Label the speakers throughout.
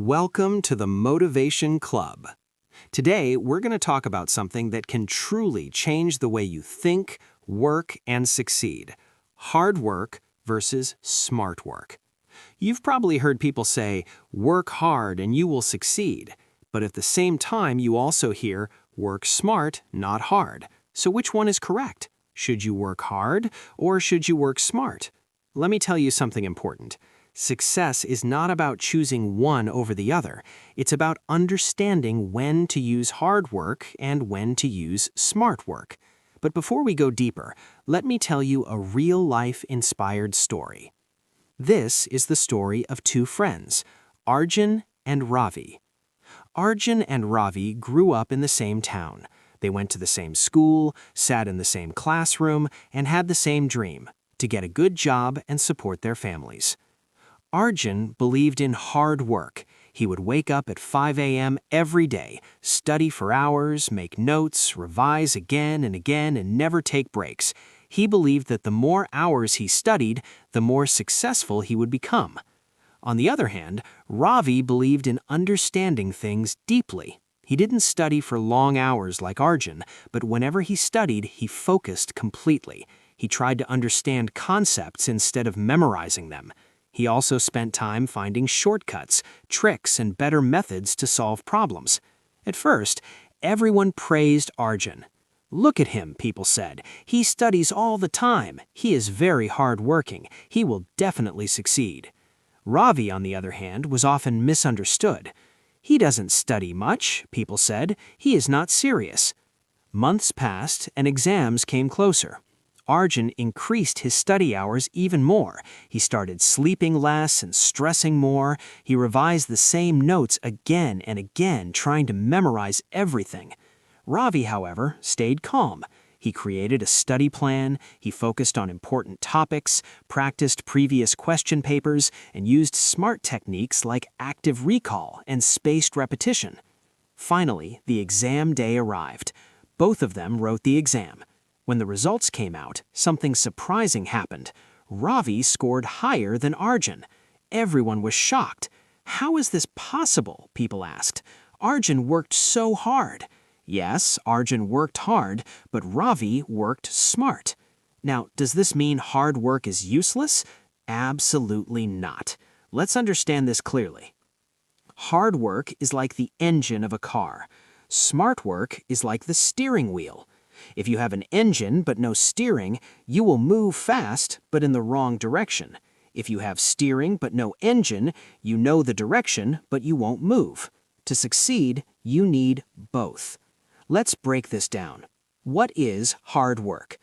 Speaker 1: Welcome to the Motivation Club. Today, we're going to talk about something that can truly change the way you think, work, and succeed. Hard work versus smart work. You've probably heard people say, work hard and you will succeed. But at the same time, you also hear, work smart, not hard. So which one is correct? Should you work hard or should you work smart? Let me tell you something important. Success is not about choosing one over the other. It's about understanding when to use hard work and when to use smart work. But before we go deeper, let me tell you a real-life inspired story. This is the story of two friends, Arjun and Ravi. Arjun and Ravi grew up in the same town. They went to the same school, sat in the same classroom, and had the same dream, to get a good job and support their families. Arjun believed in hard work. He would wake up at 5 a.m. every day, study for hours, make notes, revise again and again, and never take breaks. He believed that the more hours he studied, the more successful he would become. On the other hand, Ravi believed in understanding things deeply. He didn't study for long hours like Arjun, but whenever he studied, he focused completely. He tried to understand concepts instead of memorizing them. He also spent time finding shortcuts, tricks, and better methods to solve problems. At first, everyone praised Arjun. "Look at him," people said. "He studies all the time. He is very hard-working. He will definitely succeed." Ravi, on the other hand, was often misunderstood. "He doesn't study much," people said. "He is not serious." Months passed, and exams came closer. Arjun increased his study hours even more. He started sleeping less and stressing more. He revised the same notes again and again, trying to memorize everything. Ravi, however, stayed calm. He created a study plan, he focused on important topics, practiced previous question papers, and used smart techniques like active recall and spaced repetition. Finally, the exam day arrived. Both of them wrote the exam. When the results came out, something surprising happened. Ravi scored higher than Arjun. Everyone was shocked. "How is this possible?" people asked. "Arjun worked so hard." Yes, Arjun worked hard, but Ravi worked smart. Now, does this mean hard work is useless? Absolutely not. Let's understand this clearly. Hard work is like the engine of a car. Smart work is like the steering wheel. If you have an engine but no steering, you will move fast but in the wrong direction. If you have steering but no engine, you know the direction but you won't move. To succeed, you need both. Let's break this down. What is hard work?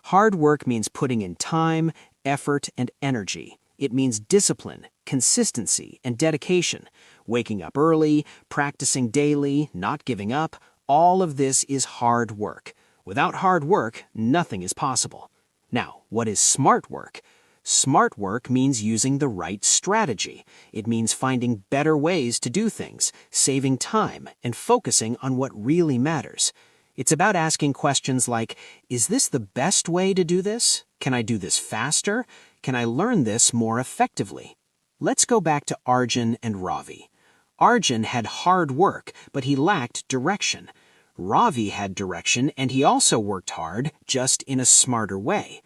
Speaker 1: Hard work means putting in time, effort, and energy. It means discipline, consistency, and dedication. Waking up early, practicing daily, not giving up, all of this is hard work. Without hard work, nothing is possible. Now, what is smart work? Smart work means using the right strategy. It means finding better ways to do things, saving time, and focusing on what really matters. It's about asking questions like, is this the best way to do this? Can I do this faster? Can I learn this more effectively? Let's go back to Arjun and Ravi. Arjun had hard work, but he lacked direction. Ravi had direction and he also worked hard, just in a smarter way.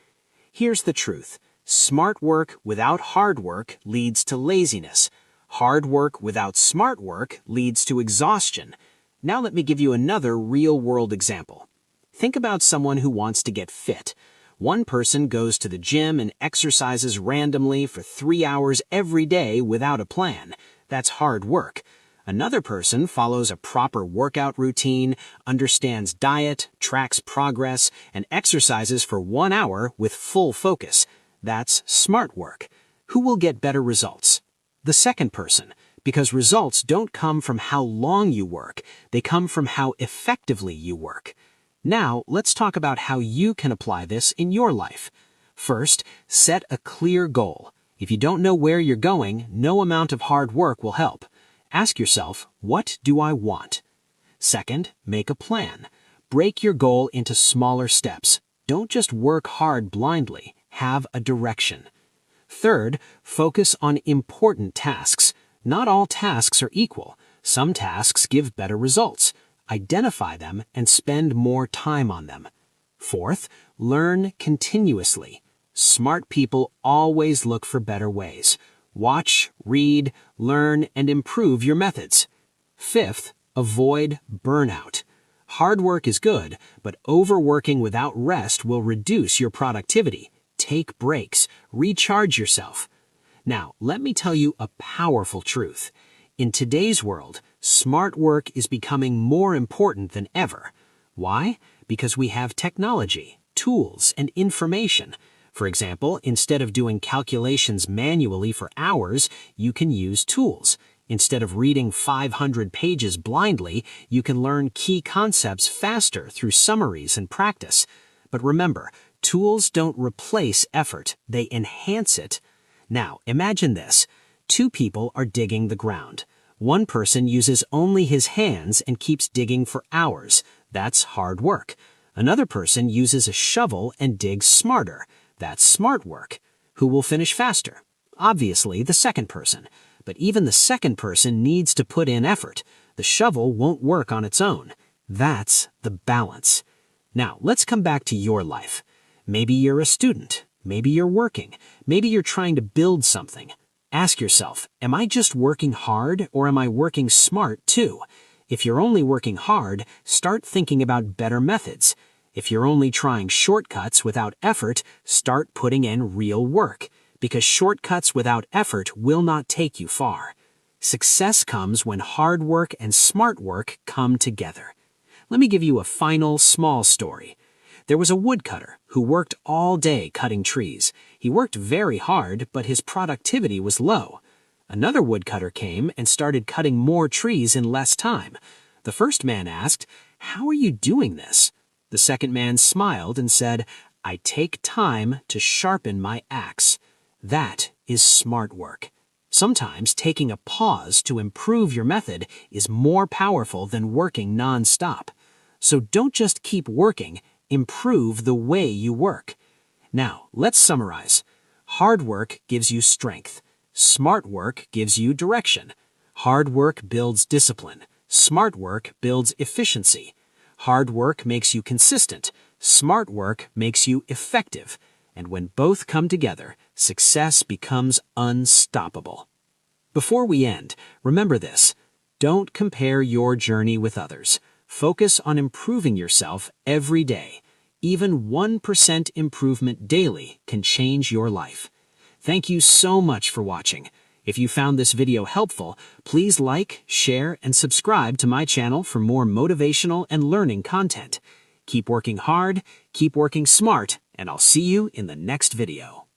Speaker 1: Here's the truth. Smart work without hard work leads to laziness. Hard work without smart work leads to exhaustion. Now let me give you another real-world example. Think about someone who wants to get fit. One person goes to the gym and exercises randomly for 3 hours every day without a plan. That's hard work. Another person follows a proper workout routine, understands diet, tracks progress, and exercises for 1 hour with full focus. That's smart work. Who will get better results? The second person, because results don't come from how long you work, they come from how effectively you work. Now, let's talk about how you can apply this in your life. First, set a clear goal. If you don't know where you're going, no amount of hard work will help. Ask yourself, what do I want? Second, make a plan. Break your goal into smaller steps. Don't just work hard blindly. Have a direction. Third, focus on important tasks. Not all tasks are equal. Some tasks give better results. Identify them and spend more time on them. Fourth, learn continuously. Smart people always look for better ways. Watch, read, learn, and improve your methods. Fifth, avoid burnout. Hard work is good, but overworking without rest will reduce your productivity. Take breaks. Recharge yourself. Now, let me tell you a powerful truth. In today's world, smart work is becoming more important than ever. Why? Because we have technology, tools, and information. For example, instead of doing calculations manually for hours, you can use tools. Instead of reading 500 pages blindly, you can learn key concepts faster through summaries and practice. But remember, tools don't replace effort, they enhance it. Now, imagine this. Two people are digging the ground. One person uses only his hands and keeps digging for hours. That's hard work. Another person uses a shovel and digs smarter. That's smart work. Who will finish faster? Obviously, the second person. But even the second person needs to put in effort. The shovel won't work on its own. That's the balance. Now, let's come back to your life. Maybe you're a student. Maybe you're working. Maybe you're trying to build something. Ask yourself, am I just working hard or am I working smart too? If you're only working hard, start thinking about better methods. If you're only trying shortcuts without effort, start putting in real work. Because shortcuts without effort will not take you far. Success comes when hard work and smart work come together. Let me give you a final small story. There was a woodcutter who worked all day cutting trees. He worked very hard, but his productivity was low. Another woodcutter came and started cutting more trees in less time. The first man asked, "How are you doing this?" The second man smiled and said, "I take time to sharpen my axe." That is smart work. Sometimes taking a pause to improve your method is more powerful than working non-stop. So don't just keep working, improve the way you work. Now, let's summarize. Hard work gives you strength. Smart work gives you direction. Hard work builds discipline. Smart work builds efficiency. Hard work makes you consistent. Smart work makes you effective. And when both come together, success becomes unstoppable. Before we end, remember this. Don't compare your journey with others. Focus on improving yourself every day. Even 1% improvement daily can change your life. Thank you so much for watching. If you found this video helpful, please like, share, and subscribe to my channel for more motivational and learning content. Keep working hard, keep working smart, and I'll see you in the next video.